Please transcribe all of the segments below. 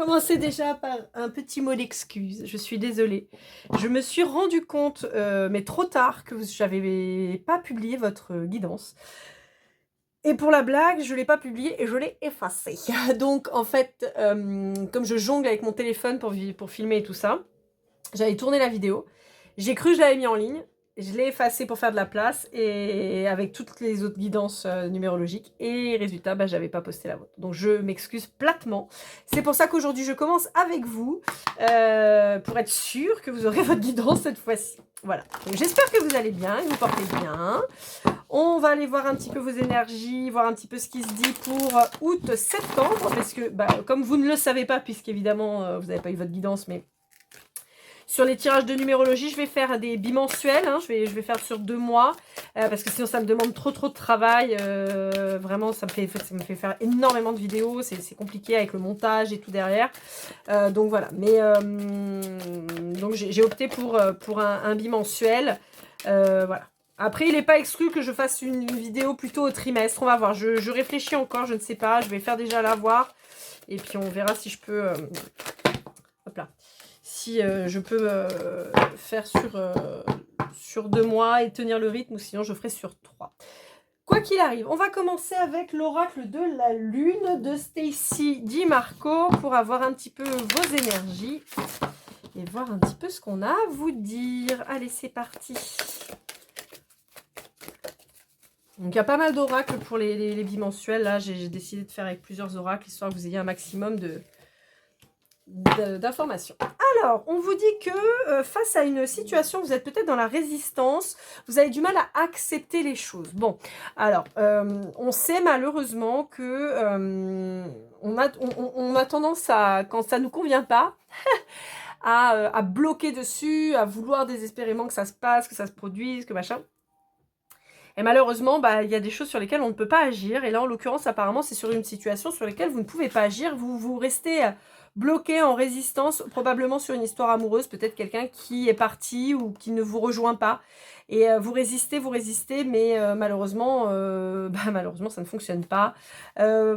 commencer déjà par un petit mot d'excuse. Je suis désolée. Je me suis rendu compte, mais trop tard, que je n'avais pas publié votre guidance. Et pour la blague, je ne l'ai pas publié et je l'ai effacé. Donc, en fait, comme je jongle avec mon téléphone pour filmer et tout ça, j'avais tourné la vidéo. J'ai cru que je l'avais mis en ligne. Je l'ai effacé pour faire de la place et avec toutes les autres guidances numérologiques. Et résultat, bah, j'avais pas posté la vôtre. Donc je m'excuse platement. C'est pour ça qu'aujourd'hui, je commence avec vous pour être sûre que vous aurez votre guidance cette fois-ci. Voilà. Donc j'espère que vous allez bien, que vous portez bien. On va aller voir un petit peu vos énergies, voir un petit peu ce qui se dit pour août-septembre. Parce que, bah, comme vous ne le savez pas, puisqu'évidemment, vous n'avez pas eu votre guidance, mais... Sur les tirages de numérologie, je vais faire des bimensuels, hein, je vais faire sur 2 mois, parce que sinon ça me demande trop de travail, vraiment ça me fait faire énormément de vidéos, c'est compliqué avec le montage et tout derrière, donc voilà, mais donc j'ai opté pour un bimensuel, voilà. Après, il n'est pas exclu que je fasse une vidéo plutôt au trimestre, on va voir, je réfléchis encore, je ne sais pas, je vais faire déjà la voir, et puis on verra si je peux, hop là. Si je peux faire sur 2 mois et tenir le rythme, ou sinon je ferai sur 3. Quoi qu'il arrive, on va commencer avec l'oracle de la lune de Stacy Di Marco pour avoir un petit peu vos énergies et voir un petit peu ce qu'on a à vous dire. Allez, c'est parti. Donc il y a pas mal d'oracles pour les bimensuels. Là, j'ai décidé de faire avec plusieurs oracles, histoire que vous ayez un maximum d'informations. Alors, on vous dit que face à une situation, vous êtes peut-être dans la résistance, vous avez du mal à accepter les choses. Bon, alors, on sait malheureusement que on a tendance à, quand ça ne nous convient pas, à bloquer dessus, à vouloir désespérément que ça se passe, que ça se produise, que machin. Et malheureusement, bah, y a des choses sur lesquelles on ne peut pas agir. Et là, en l'occurrence, apparemment, c'est sur une situation sur laquelle vous ne pouvez pas agir. Vous restez bloqué en résistance, probablement sur une histoire amoureuse. Peut-être quelqu'un qui est parti ou qui ne vous rejoint pas. Et vous résistez, mais malheureusement, malheureusement, ça ne fonctionne pas.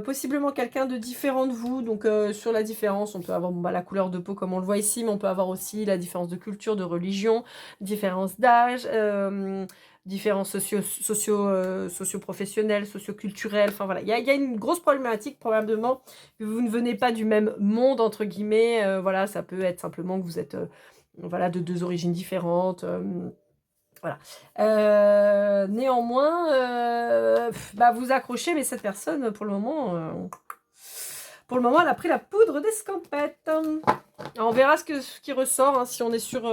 Possiblement quelqu'un de différent de vous. Donc, sur la différence, on peut avoir la couleur de peau comme on le voit ici, mais on peut avoir aussi la différence de culture, de religion, différence d'âge, différences socio-professionnelles, socio-culturelles, enfin voilà, il y a une grosse problématique probablement que vous ne venez pas du même monde, entre guillemets, voilà, ça peut être simplement que vous êtes voilà, de 2 origines différentes, voilà. Néanmoins, vous accrochez, mais cette personne, pour le moment, elle a pris la poudre d'escampette. On verra ce qui ressort, hein, si on est sur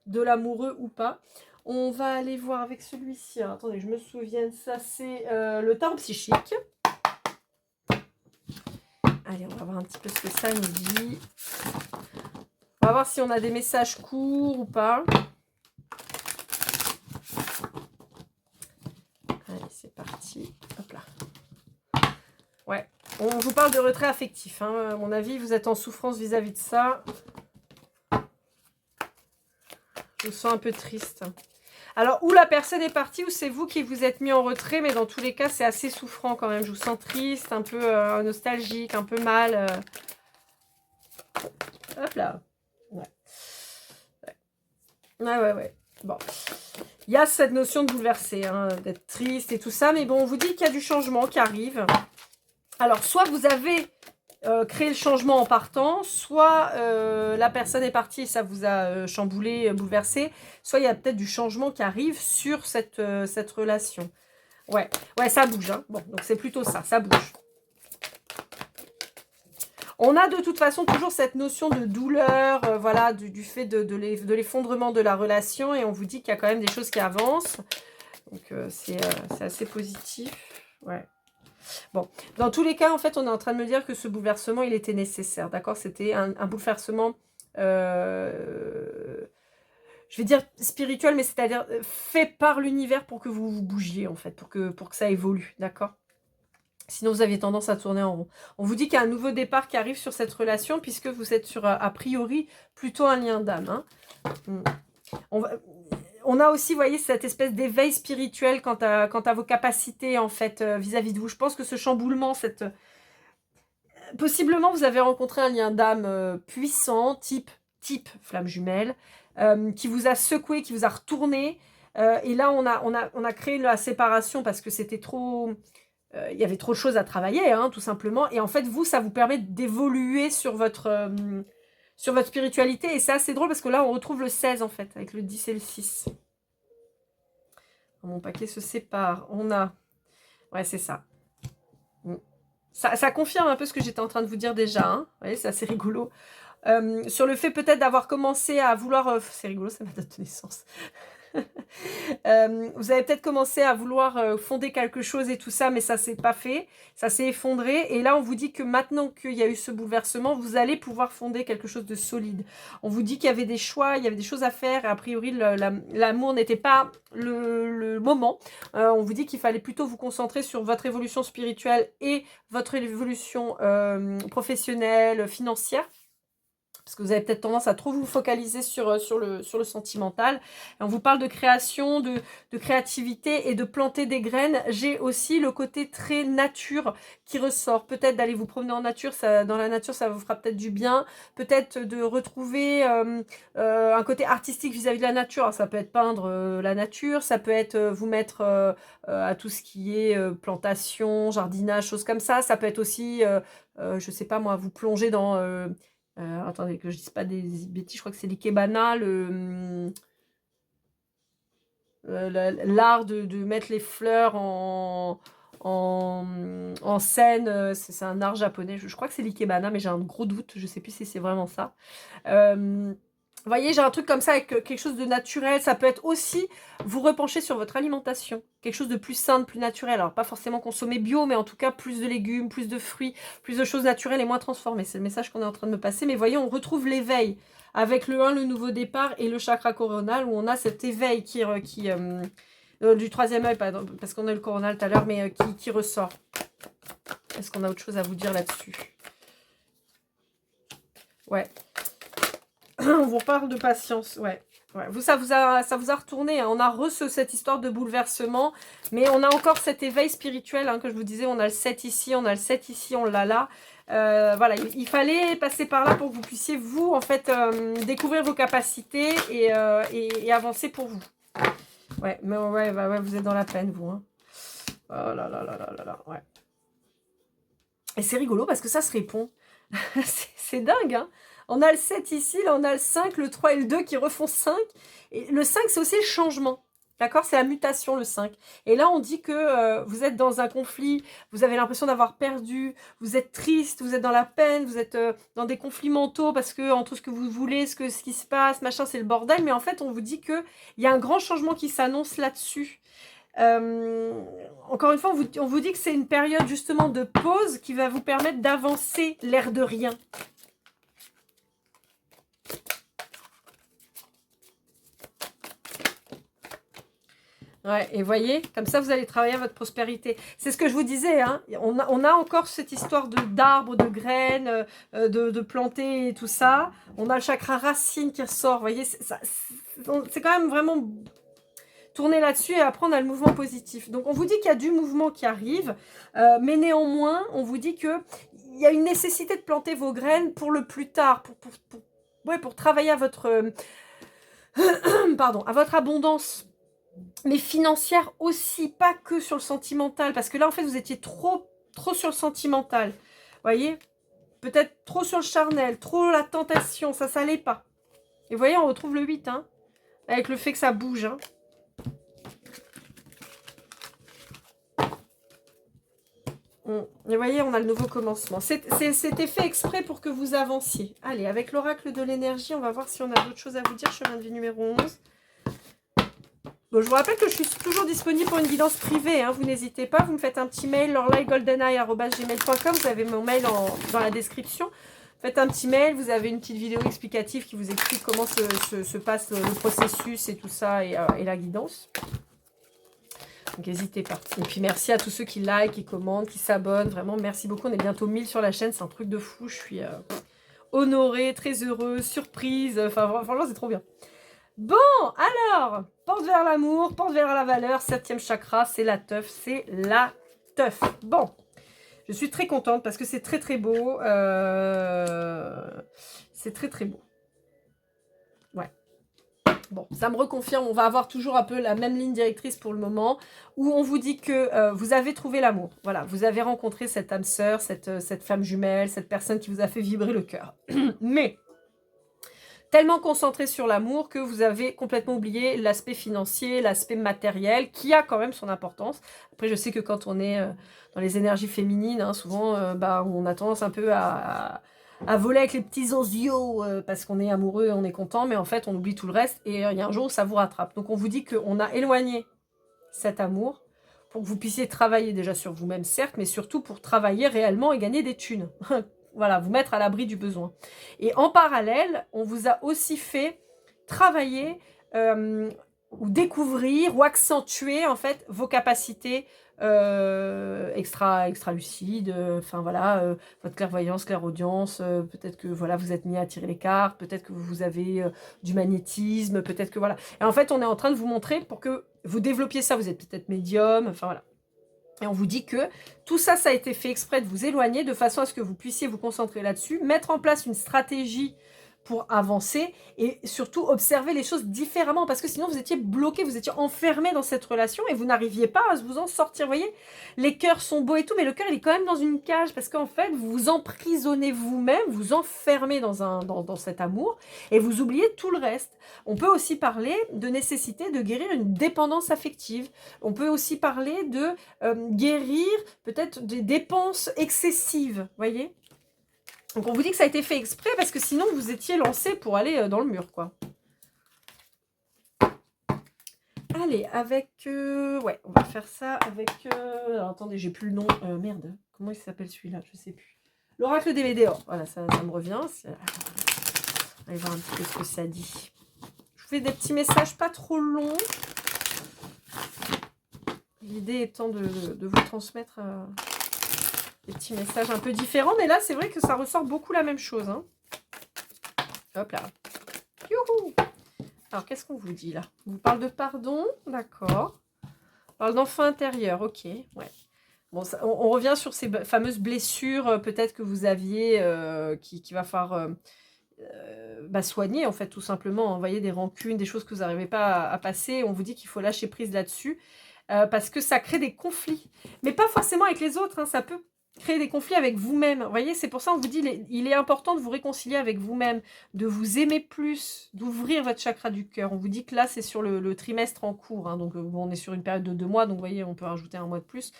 de l'amoureux ou pas. On va aller voir avec celui-ci. Attendez, je me souviens, ça c'est le tarot psychique. Allez, on va voir un petit peu ce que ça nous dit. On va voir si on a des messages courts ou pas. Allez, c'est parti. Hop là. Ouais, on vous parle de retrait affectif, hein. À mon avis, vous êtes en souffrance vis-à-vis de ça. Je me sens un peu triste. Alors, ou la personne est partie, ou c'est vous qui vous êtes mis en retrait, mais dans tous les cas, c'est assez souffrant quand même. Je vous sens triste, un peu nostalgique, un peu mal. Hop là. Ouais. Ouais. Bon. Il y a cette notion de bouleverser, hein, d'être triste et tout ça, mais bon, on vous dit qu'il y a du changement qui arrive. Alors, soit vous avez créé le changement en partant, soit la personne est partie et ça vous a chamboulé, bouleversé, soit il y a peut-être du changement qui arrive sur cette relation. Ouais, ça bouge, hein. Bon, donc c'est plutôt ça bouge. On a de toute façon toujours cette notion de douleur, voilà, du fait de l'effondrement de la relation, et on vous dit qu'il y a quand même des choses qui avancent. Donc c'est assez positif. Ouais. Bon, dans tous les cas, en fait, on est en train de me dire que ce bouleversement, il était nécessaire, d'accord? C'était un bouleversement, je vais dire spirituel, mais c'est-à-dire fait par l'univers pour que vous vous bougiez, en fait, pour que ça évolue, d'accord? Sinon, vous aviez tendance à tourner en rond. On vous dit qu'il y a un nouveau départ qui arrive sur cette relation, puisque vous êtes sur, a priori, plutôt un lien d'âme, hein. On a aussi, vous voyez, cette espèce d'éveil spirituel quant à vos capacités, en fait, vis-à-vis de vous. Je pense que ce chamboulement, possiblement, vous avez rencontré un lien d'âme puissant, type flamme jumelle, qui vous a secoué, qui vous a retourné. Et là, on a créé la séparation parce que c'était trop... il y avait trop de choses à travailler, hein, tout simplement. Et en fait, vous, ça vous permet d'évoluer sur votre spiritualité. Et c'est assez drôle parce que là, on retrouve le 16, en fait, avec le 10 et le 6. Mon paquet se sépare. On a... Ouais, c'est ça. Ça confirme un peu ce que j'étais en train de vous dire déjà. Hein. Vous voyez, c'est assez rigolo. Sur le fait peut-être d'avoir commencé à vouloir... c'est rigolo, c'est ma date de naissance. Vous avez peut-être commencé à vouloir fonder quelque chose et tout ça, mais ça s'est pas fait, ça s'est effondré, et là on vous dit que maintenant qu'il y a eu ce bouleversement, vous allez pouvoir fonder quelque chose de solide. On vous dit qu'il y avait des choix, il y avait des choses à faire, et a priori l'amour n'était pas le moment. On vous dit qu'il fallait plutôt vous concentrer sur votre évolution spirituelle et votre évolution professionnelle, financière. Parce que vous avez peut-être tendance à trop vous focaliser sur le sentimental. Et on vous parle de création, de créativité et de planter des graines. J'ai aussi le côté très nature qui ressort. Peut-être d'aller vous promener en nature, dans la nature, ça vous fera peut-être du bien. Peut-être de retrouver un côté artistique vis-à-vis de la nature. Alors, ça peut être peindre la nature, ça peut être vous mettre à tout ce qui est plantation, jardinage, choses comme ça. Ça peut être aussi, je sais pas moi, vous plonger dans... attendez, que je dise pas des bêtises, je crois que c'est l'ikebana, l'art de mettre les fleurs en scène. C'est un art japonais, je crois que c'est l'ikebana, mais j'ai un gros doute, je sais plus si c'est vraiment ça. Vous voyez, j'ai un truc comme ça avec quelque chose de naturel. Ça peut être aussi vous repencher sur votre alimentation. Quelque chose de plus sain, de plus naturel. Alors, pas forcément consommer bio, mais en tout cas, plus de légumes, plus de fruits, plus de choses naturelles et moins transformées. C'est le message qu'on est en train de me passer. Mais voyez, on retrouve l'éveil avec le 1, le nouveau départ, et le chakra coronal, où on a cet éveil du troisième œil, parce qu'on a eu le coronal tout à l'heure, mais qui ressort. Est-ce qu'on a autre chose à vous dire là-dessus? Ouais. On vous parle de patience, ouais. Ça vous a retourné, hein. On a cette histoire de bouleversement, mais on a encore cet éveil spirituel, hein, que je vous disais. On a le 7 ici, on a le 7 ici, on l'a là. Voilà, il fallait passer par là pour que vous puissiez, vous, en fait, découvrir vos capacités et avancer pour vous. Ouais, mais ouais, vous êtes dans la peine, vous. Hein. Oh là là là là là là, ouais. Et c'est rigolo parce que ça se répond. C'est dingue, hein. On a le 7 ici, là on a le 5, le 3 et le 2 qui refont 5. Et le 5, c'est aussi le changement. D'accord? C'est la mutation, le 5. Et là, on dit que vous êtes dans un conflit, vous avez l'impression d'avoir perdu, vous êtes triste, vous êtes dans la peine, vous êtes dans des conflits mentaux parce que entre ce que vous voulez, ce qui se passe, machin, c'est le bordel. Mais en fait, on vous dit qu'il y a un grand changement qui s'annonce là-dessus. Encore une fois, on vous dit que c'est une période justement de pause qui va vous permettre d'avancer l'air de rien. Ouais, et voyez, comme ça, vous allez travailler à votre prospérité. C'est ce que je vous disais, hein. On a encore cette histoire d'arbres, de graines, de planter et tout ça. On a le chakra racine qui ressort, vous voyez, c'est quand même vraiment tourner là-dessus, et après, on a le mouvement positif. Donc, on vous dit qu'il y a du mouvement qui arrive, mais néanmoins, on vous dit qu'il y a une nécessité de planter vos graines pour le plus tard, pour travailler à votre... pardon, à votre abondance, mais financière aussi, pas que sur le sentimental, parce que là en fait vous étiez trop sur le sentimental, voyez, peut-être trop sur le charnel, trop la tentation, ça s'allait pas. Et vous voyez, on retrouve le 8, hein, avec le fait que ça bouge, hein. Et vous voyez, on a le nouveau commencement. C'était fait exprès pour que vous avanciez. Allez, avec l'oracle de l'énergie, on va voir si on a d'autres choses à vous dire. Chemin de vie numéro 11. Bon, je vous rappelle que je suis toujours disponible pour une guidance privée. Hein, vous n'hésitez pas, vous me faites un petit mail, lorlaigoldeneye@gmail.com. Vous avez mon mail dans la description. Faites un petit mail, vous avez une petite vidéo explicative qui vous explique comment se passe le processus et tout ça, et la guidance. Donc n'hésitez pas. Et puis merci à tous ceux qui like, qui commentent, qui s'abonnent. Vraiment, merci beaucoup. On est bientôt 1000 sur la chaîne. C'est un truc de fou. Je suis honorée, très heureuse, surprise. Enfin, franchement, c'est trop bien. Bon, alors, porte vers l'amour, porte vers la valeur. 7e chakra, c'est la teuf. C'est la teuf. Bon, Je suis très contente parce que c'est très très beau. C'est très très beau. Ouais. Bon, ça me reconfirme, on va avoir toujours un peu la même ligne directrice pour le moment, où on vous dit que vous avez trouvé l'amour. Voilà, vous avez rencontré cette âme sœur, cette femme jumelle, cette personne qui vous a fait vibrer le cœur. Mais, tellement concentré sur l'amour que vous avez complètement oublié l'aspect financier, l'aspect matériel, qui a quand même son importance. Après, je sais que quand on est dans les énergies féminines, hein, souvent, on a tendance un peu à voler avec les petits osios parce qu'on est amoureux, on est content, mais en fait, on oublie tout le reste et il y a un jour où ça vous rattrape. Donc, on vous dit qu'on a éloigné cet amour pour que vous puissiez travailler déjà sur vous-même, certes, mais surtout pour travailler réellement et gagner des thunes. Voilà, vous mettre à l'abri du besoin. Et en parallèle, on vous a aussi fait travailler ou découvrir ou accentuer en fait vos capacités extra lucides, enfin voilà, votre clairvoyance, clairaudience, peut-être que voilà, vous êtes mis à tirer les cartes, peut-être que vous avez du magnétisme, peut-être que voilà. Et en fait, on est en train de vous montrer pour que vous développiez ça, vous êtes peut-être médium, enfin voilà. Et on vous dit que tout ça, ça a été fait exprès de vous éloigner de façon à ce que vous puissiez vous concentrer là-dessus, mettre en place une stratégie pour avancer et surtout observer les choses différemment parce que sinon vous étiez bloqué, vous étiez enfermé dans cette relation et vous n'arriviez pas à vous en sortir. Vous voyez, les cœurs sont beaux et tout, mais le cœur il est quand même dans une cage parce qu'en fait vous vous emprisonnez vous-même, vous enfermez dans cet amour et vous oubliez tout le reste. On peut aussi parler de nécessité de guérir une dépendance affective. On peut aussi parler de guérir peut-être des dépenses excessives, voyez. Donc on vous dit que ça a été fait exprès parce que sinon vous étiez lancé pour aller dans le mur, quoi. Allez, avec... ouais, on va faire ça avec... alors attendez, j'ai plus le nom. Merde, comment il s'appelle celui-là? Je sais plus. L'oracle des Médéors. Voilà, ça me revient. Allez voir un petit peu ce que ça dit. Je vous fais des petits messages pas trop longs. L'idée étant de vous transmettre... des petits messages un peu différents, mais là, c'est vrai que ça ressort beaucoup la même chose. Hein. Hop là. Youhou! Alors, qu'est-ce qu'on vous dit là? On vous parle de pardon, d'accord. On parle d'enfant intérieur, ok. Ouais. Bon, ça, on revient sur ces fameuses blessures, peut-être que vous aviez, qui va falloir soigner, en fait, tout simplement. Vous voyez, des rancunes, des choses que vous n'arrivez pas à passer. On vous dit qu'il faut lâcher prise là-dessus, parce que ça crée des conflits. Mais pas forcément avec les autres, hein, ça peut créer des conflits avec vous-même. Vous voyez, c'est pour ça qu'on vous dit il est important de vous réconcilier avec vous-même, de vous aimer plus, d'ouvrir votre chakra du cœur. On vous dit que là, c'est sur le trimestre en cours. Hein, donc, bon, on est sur une période de 2 mois, donc vous voyez, on peut rajouter 1 mois de plus.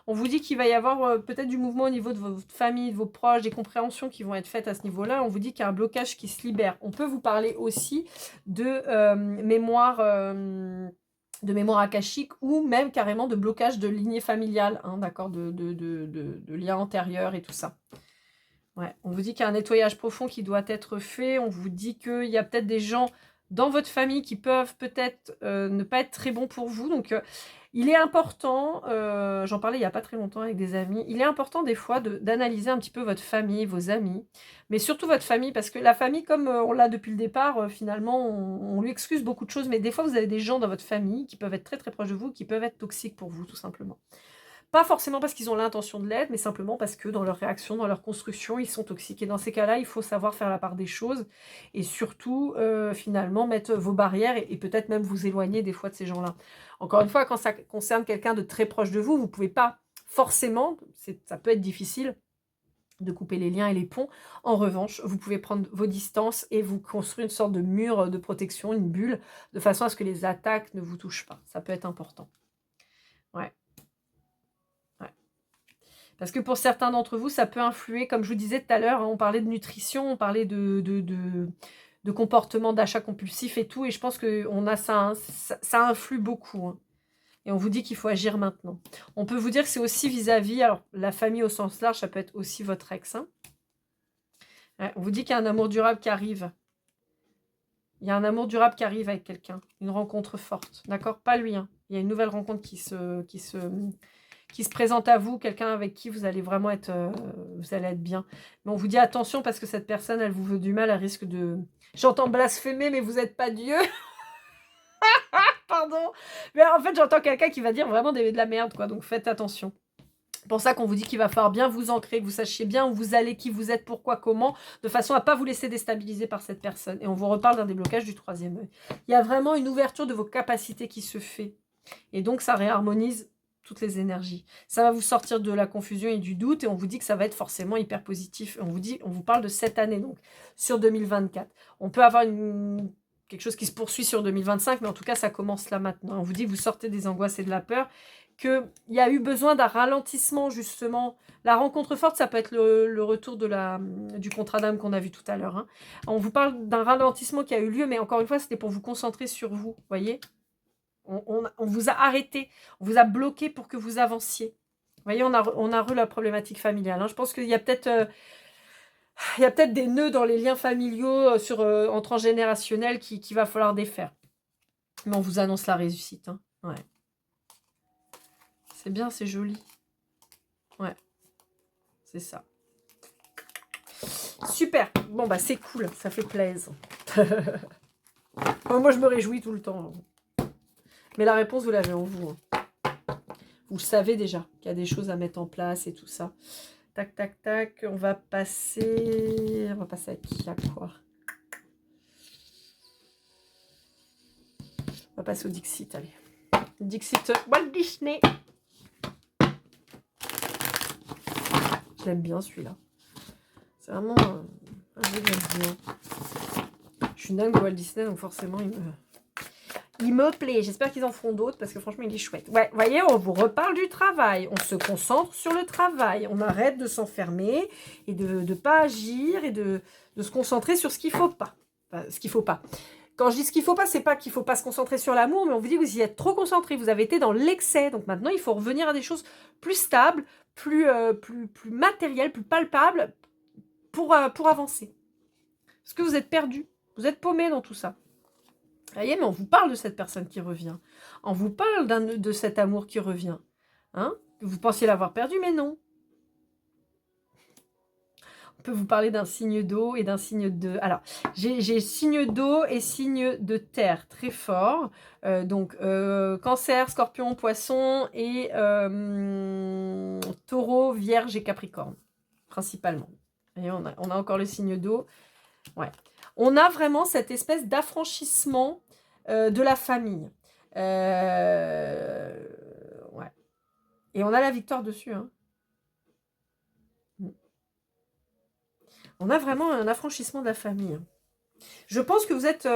On vous dit qu'il va y avoir peut-être du mouvement au niveau de votre famille, de vos proches, des compréhensions qui vont être faites à ce niveau-là. On vous dit qu'il y a un blocage qui se libère. On peut vous parler aussi de mémoire akashique ou même carrément de blocage de lignée familiale, hein, d'accord, de liens antérieurs et tout ça. Ouais, on vous dit qu'il y a un nettoyage profond qui doit être fait. On vous dit qu'il y a peut-être des gens dans votre famille qui peuvent peut-être ne pas être très bons pour vous. Donc, il est important, j'en parlais il n'y a pas très longtemps avec des amis, il est important des fois d'analyser un petit peu votre famille, vos amis, mais surtout votre famille, parce que la famille, comme on l'a depuis le départ, finalement, on lui excuse beaucoup de choses, mais des fois, vous avez des gens dans votre famille qui peuvent être très très proches de vous, qui peuvent être toxiques pour vous, tout simplement. Pas forcément parce qu'ils ont l'intention de l'être, mais simplement parce que dans leur réaction, dans leur construction, ils sont toxiques. Et dans ces cas-là, il faut savoir faire la part des choses et surtout, finalement, mettre vos barrières et peut-être même vous éloigner des fois de ces gens-là. Encore une fois, quand ça concerne quelqu'un de très proche de vous, vous ne pouvez pas forcément, ça peut être difficile de couper les liens et les ponts. En revanche, vous pouvez prendre vos distances et vous construire une sorte de mur de protection, une bulle, de façon à ce que les attaques ne vous touchent pas. Ça peut être important. Ouais. Parce que pour certains d'entre vous, ça peut influer, comme je vous disais tout à l'heure, hein, on parlait de nutrition, on parlait de comportement d'achat compulsif et tout, et je pense que on a ça, hein, ça influe beaucoup. Hein. Et on vous dit qu'il faut agir maintenant. On peut vous dire que c'est aussi vis-à-vis, alors la famille au sens large, ça peut être aussi votre ex. Hein. Ouais, on vous dit qu'il y a un amour durable qui arrive. Il y a un amour durable qui arrive avec quelqu'un, une rencontre forte, d'accord? Pas lui, hein. Il y a une nouvelle rencontre qui se présente à vous, quelqu'un avec qui vous allez vraiment être, vous allez être bien. Mais on vous dit attention parce que cette personne, elle vous veut du mal, elle risque de... J'entends blasphémer, mais vous n'êtes pas Dieu. Pardon. Mais en fait, j'entends quelqu'un qui va dire vraiment de la merde, quoi. Donc faites attention. C'est pour ça qu'on vous dit qu'il va falloir bien vous ancrer, que vous sachiez bien où vous allez, qui vous êtes, pourquoi, comment, de façon à ne pas vous laisser déstabiliser par cette personne. Et on vous reparle d'un déblocage du troisième œil. Il y a vraiment une ouverture de vos capacités qui se fait. Et donc, ça réharmonise toutes les énergies. Ça va vous sortir de la confusion et du doute, et on vous dit que ça va être forcément hyper positif. On vous parle de cette année, donc, sur 2024. On peut avoir quelque chose qui se poursuit sur 2025, mais en tout cas, ça commence là maintenant. On vous dit que vous sortez des angoisses et de la peur, qu'il y a eu besoin d'un ralentissement, justement. La rencontre forte, ça peut être le retour du contrat d'âme qu'on a vu tout à l'heure. Hein. On vous parle d'un ralentissement qui a eu lieu, mais encore une fois, c'était pour vous concentrer sur vous, voyez. On vous a arrêté, on vous a bloqué pour que vous avanciez. Vous voyez, on a la problématique familiale. Hein. Je pense qu'il y a peut-être des nœuds dans les liens familiaux en transgénérationnel qu'il va falloir défaire. Mais on vous annonce la réussite. Hein. Ouais. C'est bien, c'est joli. Ouais. C'est ça. Super. Bon, bah c'est cool. Ça fait plaisir. Moi, je me réjouis tout le temps. Mais la réponse, vous l'avez en vous. Hein. Vous savez déjà qu'il y a des choses à mettre en place et tout ça. Tac, tac, tac. On va passer à qui, à quoi? On va passer au Dixit, allez. Dixit Walt Disney. Je l'aime bien celui-là. C'est vraiment un jeu que j'aime bien. Je suis dingue de Walt Disney, donc forcément il me plaît. J'espère qu'ils en feront d'autres parce que franchement il est chouette. Ouais, voyez, on vous reparle du travail. On se concentre sur le travail. On arrête de s'enfermer et de ne pas agir et de se concentrer sur ce qu'il ne faut pas. Enfin, ce qu'il ne faut pas. Quand je dis ce qu'il ne faut pas, c'est pas qu'il ne faut pas se concentrer sur l'amour, mais on vous dit que vous y êtes trop concentré, vous avez été dans l'excès. Donc maintenant, il faut revenir à des choses plus stables, plus matérielles, plus palpables pour avancer. Parce que vous êtes perdu, vous êtes paumé dans tout ça. Vous voyez, mais on vous parle de cette personne qui revient. On vous parle de cet amour qui revient. Hein? Vous pensiez l'avoir perdu, mais non. On peut vous parler d'un signe d'eau et d'un signe de... Alors, j'ai signe d'eau et signe de terre très fort. Donc, Cancer, Scorpion, Poisson et Taureau, Vierge et Capricorne, principalement. Et on a encore le signe d'eau. Ouais. On a vraiment cette espèce d'affranchissement de la famille. Ouais. Et on a la victoire dessus. Hein. On a vraiment un affranchissement de la famille. Je pense que vous êtes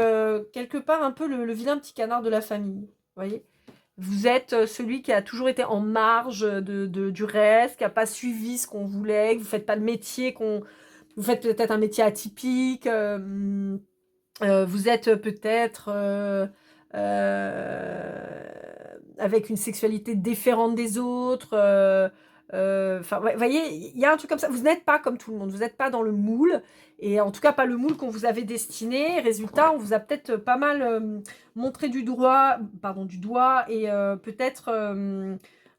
quelque part un peu le vilain petit canard de la famille. Vous voyez ? Vous êtes celui qui a toujours été en marge du reste, qui n'a pas suivi ce qu'on voulait, que vous ne faites pas le métier qu'on... Vous faites peut-être un métier atypique. Vous êtes peut-être avec une sexualité différente des autres. Ouais, voyez, il y a un truc comme ça. Vous n'êtes pas comme tout le monde. Vous n'êtes pas dans le moule. Et en tout cas, pas le moule qu'on vous avait destiné. Résultat, on vous a peut-être pas mal montré du doigt et peut-être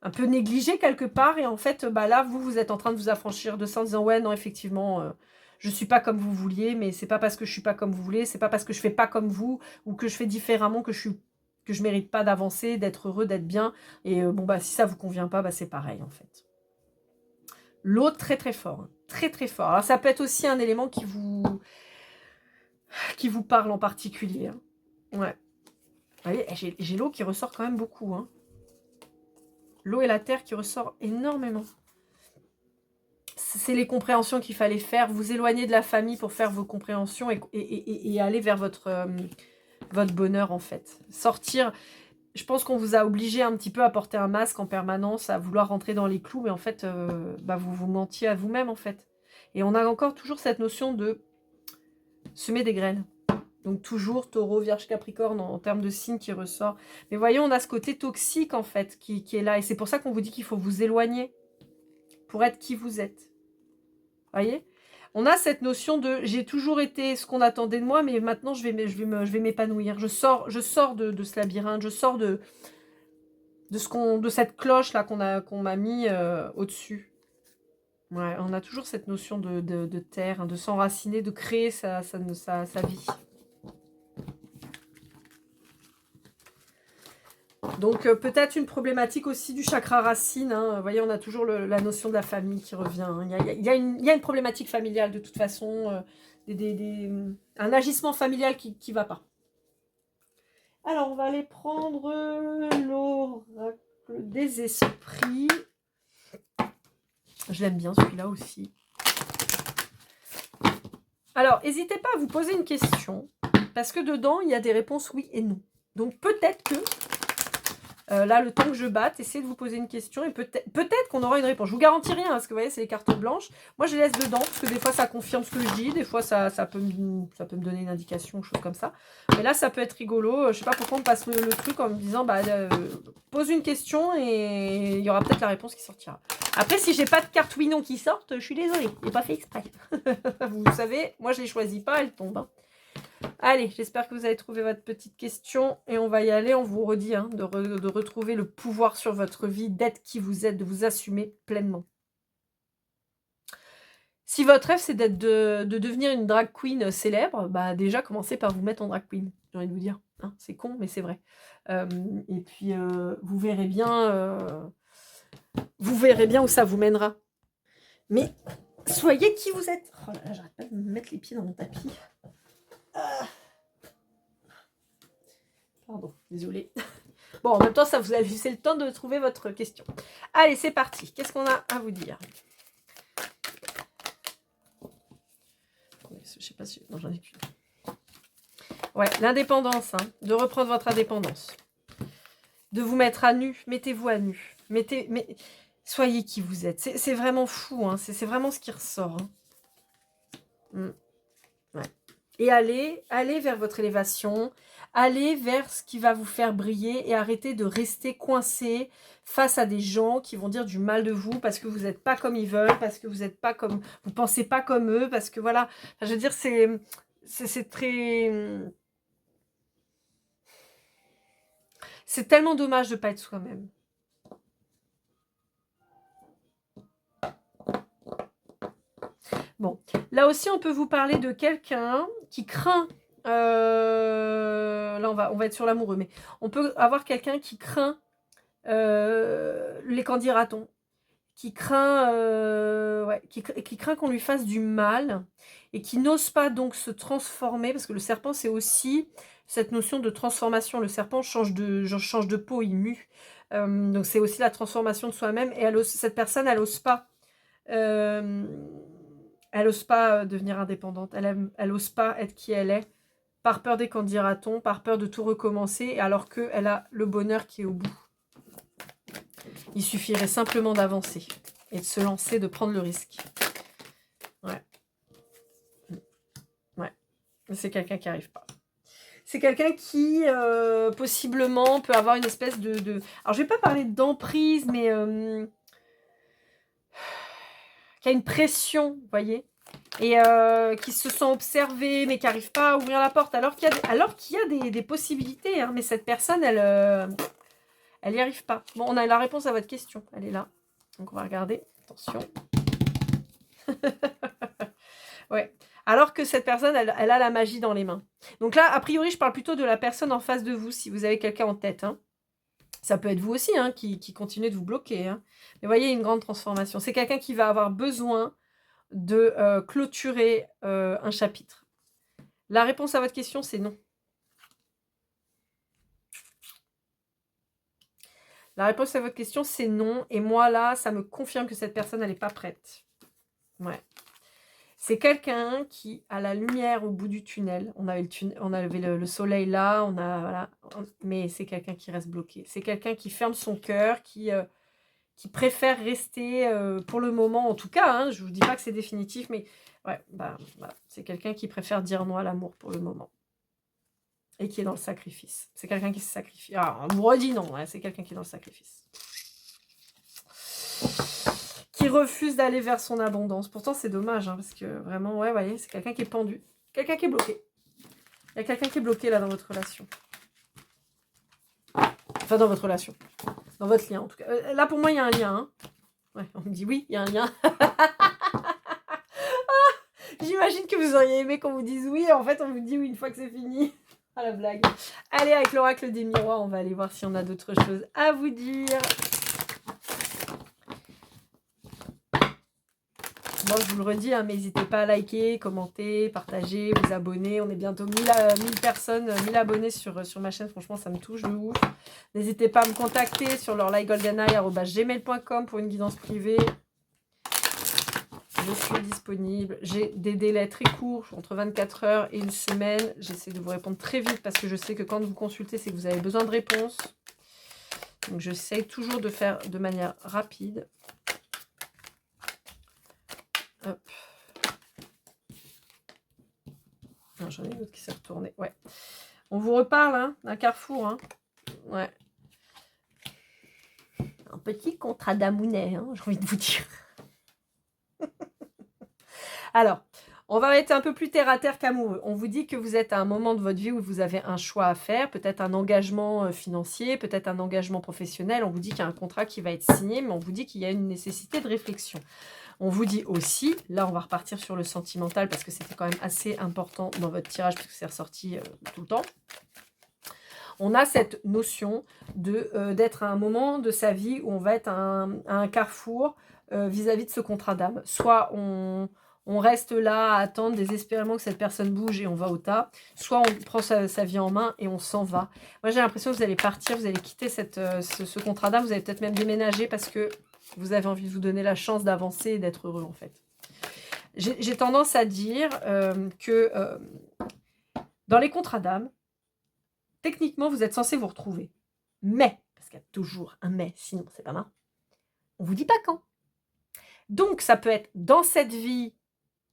un peu négligé quelque part. Et en fait, bah là, vous êtes en train de vous affranchir de ça en disant, ouais, non, effectivement... je suis pas comme vous vouliez, mais c'est pas parce que je suis pas comme vous voulez, c'est pas parce que je fais pas comme vous ou que je fais différemment que je mérite pas d'avancer, d'être heureux, d'être bien. Et bon bah si ça vous convient pas, bah c'est pareil en fait. L'autre très très fort, hein. Très très fort. Alors ça peut être aussi un élément qui vous parle en particulier. Hein. Ouais. Vous voyez, j'ai l'eau qui ressort quand même beaucoup. Hein. L'eau et la terre qui ressort énormément. C'est les compréhensions qu'il fallait faire. Vous éloigner de la famille pour faire vos compréhensions et aller vers votre bonheur, en fait. Sortir. Je pense qu'on vous a obligé un petit peu à porter un masque en permanence, à vouloir rentrer dans les clous, mais en fait, vous vous mentiez à vous-même, en fait. Et on a encore toujours cette notion de semer des graines. Donc toujours Taureau, Vierge, Capricorne en termes de signes qui ressort. Mais voyez, on a ce côté toxique, en fait, qui est là. Et c'est pour ça qu'on vous dit qu'il faut vous éloigner pour être qui vous êtes. Voyez, on a cette notion de j'ai toujours été ce qu'on attendait de moi, mais maintenant je vais m'épanouir. Je sors de ce labyrinthe, je sors de cette cloche là qu'on m'a mis au-dessus. Ouais, on a toujours cette notion de terre, hein, de s'enraciner, de créer sa vie. Donc peut-être une problématique aussi du chakra racine. Hein. Vous voyez, on a toujours la notion de la famille qui revient. Hein. Il y a une problématique familiale de toute façon. Un agissement familial qui ne va pas. Alors, on va aller prendre l'oracle des esprits. Je l'aime bien celui-là aussi. Alors, n'hésitez pas à vous poser une question. Parce que dedans, il y a des réponses oui et non. Donc peut-être que, là, le temps que je batte, essayez de vous poser une question et peut-être qu'on aura une réponse. Je vous garantis rien, parce que vous voyez, c'est les cartes blanches. Moi, je les laisse dedans, parce que des fois, ça confirme ce que je dis. Des fois, ça peut me donner une indication, chose comme ça. Mais là, ça peut être rigolo. Je sais pas pourquoi on passe le truc en me disant, pose une question et il y aura peut-être la réponse qui sortira. Après, si j'ai pas de carte oui non qui sortent, je suis désolée. Je n'ai pas fait exprès. Vous savez, moi, je les choisis pas, elles tombent. Hein. Allez, j'espère que vous avez trouvé votre petite question et on va y aller. On vous redit de retrouver le pouvoir sur votre vie, d'être qui vous êtes, de vous assumer pleinement. Si votre rêve, c'est de devenir une drag queen célèbre, déjà, commencez par vous mettre en drag queen, j'ai envie de vous dire. Hein, c'est con, mais c'est vrai. Et puis, vous verrez bien où ça vous mènera. Mais soyez qui vous êtes. Oh là là, j'arrête pas de me mettre les pieds dans mon tapis. Pardon, désolée. Bon, en même temps, ça vous a laissé le temps de trouver votre question. Allez, c'est parti. Qu'est-ce qu'on a à vous dire? Je sais pas si... Non, j'en ai qu'une. Ouais, l'indépendance. Hein, de reprendre votre indépendance. De vous mettre à nu. Mettez-vous à nu. Soyez qui vous êtes. C'est vraiment fou. Hein, c'est vraiment ce qui ressort. Hein. Ouais. Et allez vers votre élévation. Allez vers ce qui va vous faire briller et arrêtez de rester coincé face à des gens qui vont dire du mal de vous parce que vous n'êtes pas comme ils veulent, parce que vous n'êtes pas comme, vous pensez pas comme eux, parce que voilà. Enfin, je veux dire, c'est très, c'est tellement dommage de ne pas être soi-même. Bon, là aussi, on peut vous parler de quelqu'un qui craint. Là, on va être sur l'amoureux, mais on peut avoir quelqu'un qui craint les candidatons, qui craint, qui craint qu'on lui fasse du mal et qui n'ose pas donc se transformer, parce que le serpent, c'est aussi cette notion de transformation. Le serpent change de peau, il mue. Donc, c'est aussi la transformation de soi-même. Et cette personne, elle n'ose pas. Elle n'ose pas devenir indépendante. Elle n'ose pas être qui elle est, par peur des candidatons, par peur de tout recommencer, alors qu'elle a le bonheur qui est au bout. Il suffirait simplement d'avancer et de se lancer, de prendre le risque. Ouais. Ouais. C'est quelqu'un qui n'y arrive pas. C'est quelqu'un qui, possiblement, peut avoir une espèce de... Alors, je ne vais pas parler d'emprise, mais... qui a une pression, vous voyez, et qui se sent observé, mais qui n'arrive pas à ouvrir la porte, alors qu'il y a des possibilités, hein, mais cette personne, elle n'y arrive pas. Bon, on a la réponse à votre question, elle est là. Donc, on va regarder. Attention. Ouais. Alors que cette personne, elle a la magie dans les mains. Donc là, a priori, je parle plutôt de la personne en face de vous, si vous avez quelqu'un en tête. Hein. Ça peut être vous aussi, hein, qui continue de vous bloquer. Hein. Mais voyez, une grande transformation. C'est quelqu'un qui va avoir besoin de clôturer un chapitre. La réponse à votre question, c'est non. La réponse à votre question, c'est non. Et moi, là, ça me confirme que cette personne, elle n'est pas prête. Ouais. C'est quelqu'un qui a la lumière au bout du tunnel. On avait le soleil là, voilà. Mais c'est quelqu'un qui reste bloqué. C'est quelqu'un qui ferme son cœur, qui préfère rester pour le moment, en tout cas. Hein, je ne vous dis pas que c'est définitif, mais ouais, voilà. C'est quelqu'un qui préfère dire non à l'amour pour le moment. Et qui est dans le sacrifice. C'est quelqu'un qui se sacrifie. Alors, on vous redit non, hein, c'est quelqu'un qui est dans le sacrifice. Qui refuse d'aller vers son abondance. Pourtant, c'est dommage, hein, parce que vraiment, ouais, voyez, c'est quelqu'un qui est pendu. Quelqu'un qui est bloqué. Il y a quelqu'un qui est bloqué, là, dans votre relation. Enfin, dans votre relation. Dans votre lien, en tout cas. Là, pour moi, il y a un lien. Hein. Ouais, on me dit oui, il y a un lien. J'imagine que vous auriez aimé qu'on vous dise oui, et en fait, on vous dit oui une fois que c'est fini. Ah la blague. Allez, avec l'oracle des miroirs, on va aller voir si on a d'autres choses à vous dire. Bon, je vous le redis, hein, mais n'hésitez pas à liker, commenter, partager, vous abonner. On est bientôt 1000 personnes, 1000 abonnés sur ma chaîne. Franchement, ça me touche de ouf. N'hésitez pas à me contacter sur lorlaigolganaï@gmail.com pour une guidance privée. Je suis disponible. J'ai des délais très courts, entre 24 heures et une semaine. J'essaie de vous répondre très vite parce que je sais que quand vous consultez, c'est que vous avez besoin de réponses. Donc, j'essaie toujours de faire de manière rapide. Hop. J'en ai une autre qui s'est retournée. Ouais. On vous reparle hein, d'un carrefour. Hein. Ouais. Un petit contrat d'amounet, hein, j'ai envie de vous dire. Alors, on va être un peu plus terre à terre qu'amoureux. On vous dit que vous êtes à un moment de votre vie où vous avez un choix à faire, peut-être un engagement financier, peut-être un engagement professionnel. On vous dit qu'il y a un contrat qui va être signé, mais on vous dit qu'il y a une nécessité de réflexion. On vous dit aussi, là on va repartir sur le sentimental parce que c'était quand même assez important dans votre tirage puisque c'est ressorti tout le temps. On a cette notion d'être à un moment de sa vie où on va être à un carrefour vis-à-vis de ce contrat d'âme. Soit on reste là à attendre désespérément que cette personne bouge et on va au tas. Soit on prend sa vie en main et on s'en va. Moi j'ai l'impression que vous allez partir, vous allez quitter ce contrat d'âme, vous allez peut-être même déménager parce que vous avez envie de vous donner la chance d'avancer et d'être heureux en fait. J'ai tendance à dire que dans les contrats d'âme, techniquement, vous êtes censé vous retrouver. Mais, parce qu'il y a toujours un mais, sinon c'est pas mal, on ne vous dit pas quand. Donc, ça peut être dans cette vie,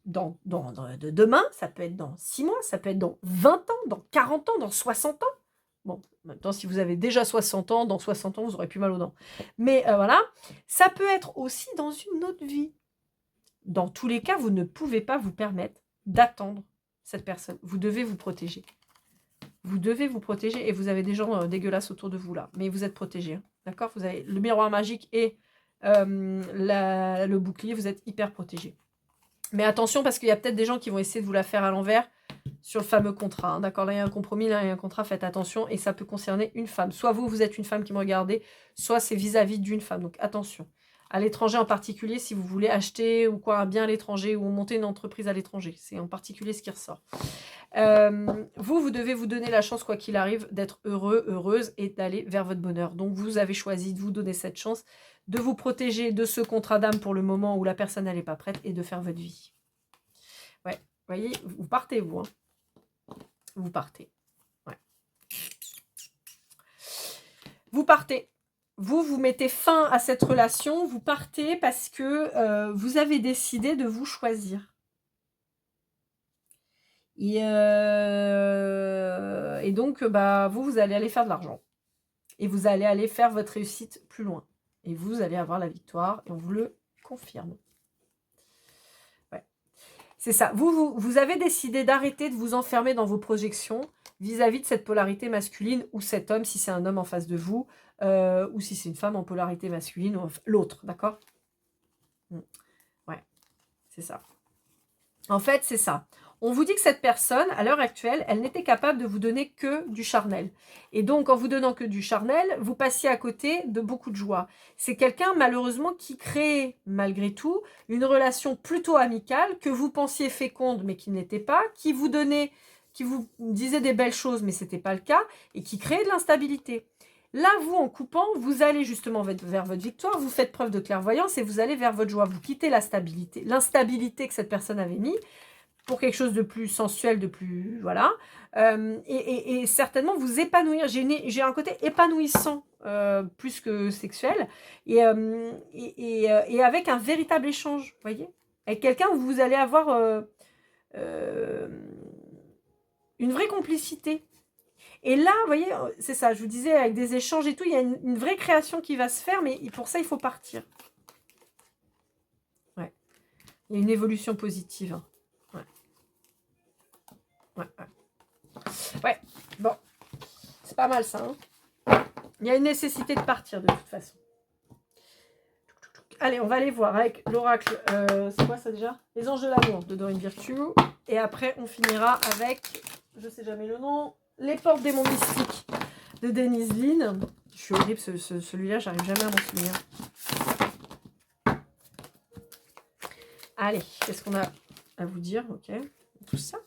de demain, ça peut être dans 6 mois, ça peut être dans 20 ans, dans 40 ans, dans 60 ans. Bon, en même temps, si vous avez déjà 60 ans, dans 60 ans, vous aurez plus mal aux dents. Mais voilà, ça peut être aussi dans une autre vie. Dans tous les cas, vous ne pouvez pas vous permettre d'attendre cette personne. Vous devez vous protéger. Vous devez vous protéger et vous avez des gens dégueulasses autour de vous là. Mais vous êtes protégés. Hein, d'accord? Vous avez le miroir magique et le bouclier. Vous êtes hyper protégés. Mais attention parce qu'il y a peut-être des gens qui vont essayer de vous la faire à l'envers sur le fameux contrat. Hein, d'accord? Là, il y a un compromis, là, il y a un contrat. Faites attention et ça peut concerner une femme. Soit vous êtes une femme qui me regardez, soit c'est vis-à-vis d'une femme. Donc attention. À l'étranger en particulier, si vous voulez acheter ou quoi un bien à l'étranger ou monter une entreprise à l'étranger. C'est en particulier ce qui ressort. Vous devez vous donner la chance, quoi qu'il arrive, d'être heureux, heureuse et d'aller vers votre bonheur. Donc, vous avez choisi de vous donner cette chance, de vous protéger de ce contrat d'âme pour le moment où la personne n'est pas prête et de faire votre vie. Ouais, vous voyez, vous partez, vous. Hein. Vous partez. Ouais. Vous partez. Vous mettez fin à cette relation, vous partez parce que vous avez décidé de vous choisir. Et donc, vous allez aller faire de l'argent. Et vous allez aller faire votre réussite plus loin. Et vous allez avoir la victoire. Et on vous le confirme. Ouais. C'est ça. Vous avez décidé d'arrêter de vous enfermer dans vos projections vis-à-vis de cette polarité masculine ou cet homme, si c'est un homme en face de vous, ou si c'est une femme en polarité masculine, ou l'autre, d'accord? Ouais, c'est ça. En fait, c'est ça. On vous dit que cette personne, à l'heure actuelle, elle n'était capable de vous donner que du charnel. Et donc, en vous donnant que du charnel, vous passiez à côté de beaucoup de joie. C'est quelqu'un, malheureusement, qui crée, malgré tout, une relation plutôt amicale, que vous pensiez féconde, mais qui n'était pas, qui vous disait des belles choses, mais ce n'était pas le cas, et qui créait de l'instabilité. Là, vous, en coupant, vous allez justement vers votre victoire, vous faites preuve de clairvoyance et vous allez vers votre joie. Vous quittez l'instabilité que cette personne avait mis pour quelque chose de plus sensuel, de plus... Voilà. Et certainement vous épanouir. J'ai un côté épanouissant plus que sexuel et avec un véritable échange, vous voyez? Avec quelqu'un où vous allez avoir une vraie complicité. Et là, vous voyez, c'est ça, je vous disais, avec des échanges et tout, il y a une vraie création qui va se faire, mais pour ça, il faut partir. Ouais. Il y a une évolution positive. Hein. Ouais, bon. C'est pas mal, ça. Hein. Il y a une nécessité de partir, de toute façon. Allez, on va aller voir avec l'oracle. C'est quoi ça déjà? Les anges de l'amour de Dorine Virtue. Et après, on finira avec, je sais jamais le nom, Les portes démons mystiques de Denise Lynn. Je suis horrible, celui-là, j'arrive jamais à m'en souvenir. Allez, qu'est-ce qu'on a à vous dire? Ok, tout ça.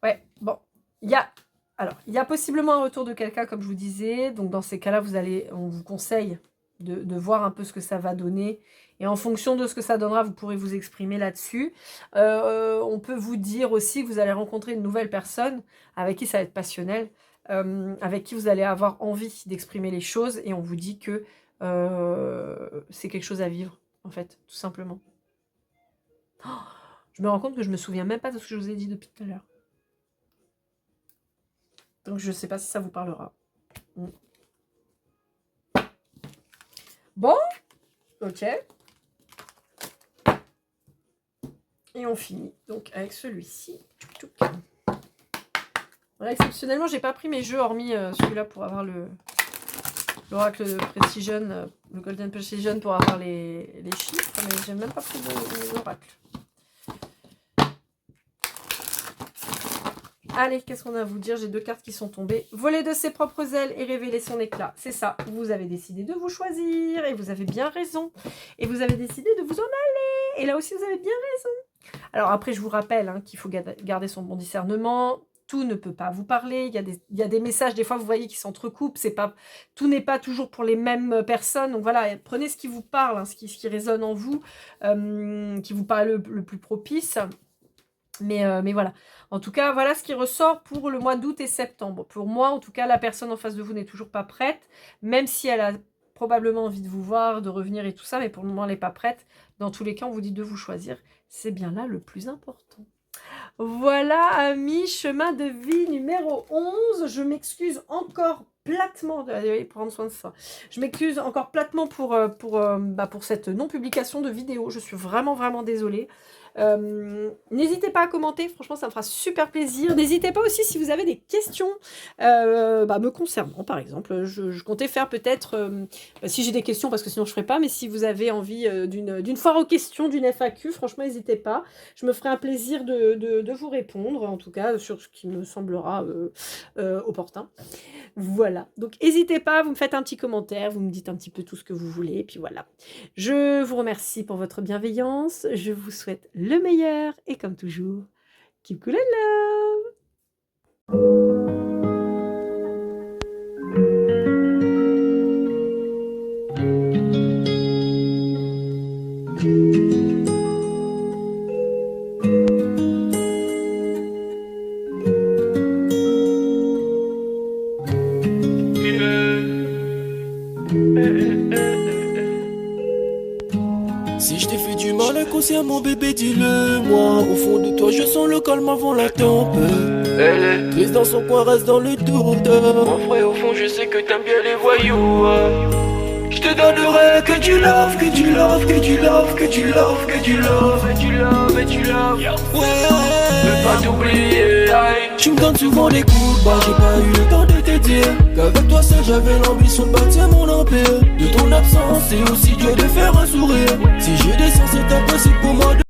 Ouais, bon, il y a possiblement un retour de quelqu'un, comme je vous disais. Donc, dans ces cas-là, on vous conseille de voir un peu ce que ça va donner. Et en fonction de ce que ça donnera, vous pourrez vous exprimer là-dessus. On peut vous dire aussi que vous allez rencontrer une nouvelle personne avec qui ça va être passionnel, avec qui vous allez avoir envie d'exprimer les choses. Et on vous dit que c'est quelque chose à vivre, en fait, tout simplement. Oh, je me rends compte que je me souviens même pas de ce que je vous ai dit depuis tout à l'heure. Donc, je ne sais pas si ça vous parlera. Bon, ok. Et on finit donc avec celui-ci. Voilà, exceptionnellement, j'ai pas pris mes jeux hormis celui-là pour avoir l'oracle de Precision, le Golden Precision pour avoir les chiffres, mais j'ai même pas pris l'oracle. Allez, qu'est-ce qu'on a à vous dire? J'ai 2 cartes qui sont tombées. Voler de ses propres ailes et révéler son éclat. C'est ça. Vous avez décidé de vous choisir et vous avez bien raison. Et vous avez décidé de vous en aller. Et là aussi, vous avez bien raison. Alors après, je vous rappelle qu'il faut garder son bon discernement. Tout ne peut pas vous parler. Il y a des messages, des fois, vous voyez, qui s'entrecoupent. Tout n'est pas toujours pour les mêmes personnes. Donc voilà, prenez ce qui vous parle, ce qui résonne en vous, qui vous paraît le plus propice. Mais voilà. En tout cas, voilà ce qui ressort pour le mois d'août et septembre. Pour moi, en tout cas, la personne en face de vous n'est toujours pas prête, même si elle a probablement envie de vous voir, de revenir et tout ça, mais pour le moment, elle n'est pas prête. Dans tous les cas, on vous dit de vous choisir. C'est bien là le plus important. Voilà, amis, chemin de vie numéro 11. Je m'excuse encore platement, allez, prendre soin de ça. Je m'excuse encore platement pour cette non-publication de vidéo. Je suis vraiment, vraiment désolée. N'hésitez pas à commenter, franchement ça me fera super plaisir. N'hésitez pas aussi si vous avez des questions me concernant, par exemple. Je comptais faire peut-être, si j'ai des questions, parce que sinon je ne ferai pas, mais si vous avez envie d'une foire aux questions, d'une FAQ, franchement n'hésitez pas. Je me ferai un plaisir de vous répondre, en tout cas sur ce qui me semblera opportun. Voilà, donc n'hésitez pas, vous me faites un petit commentaire, vous me dites un petit peu tout ce que vous voulez, et puis voilà. Je vous remercie pour votre bienveillance, je vous souhaite le meilleur, et comme toujours, keep cool and love. Si je t'ai fait du mal inconsciemment bébé dis-le moi. Au fond de toi je sens le calme avant la tempête. Triste dans son coin reste dans le doute. Mon frère au fond je sais que t'aimes bien les voyous. Je te donnerai que du love, que du love, que du love, que du love, que du love, et du love, et du love. Ouais, je veux pas t'oublier. Tu me donnes souvent des coups de barre, j'ai pas eu le temps de te dire qu'avec toi seul j'avais l'ambition de bâtir mon empire. De ton absence c'est aussi dur de faire un sourire. Si je descends c'est impossible pour moi de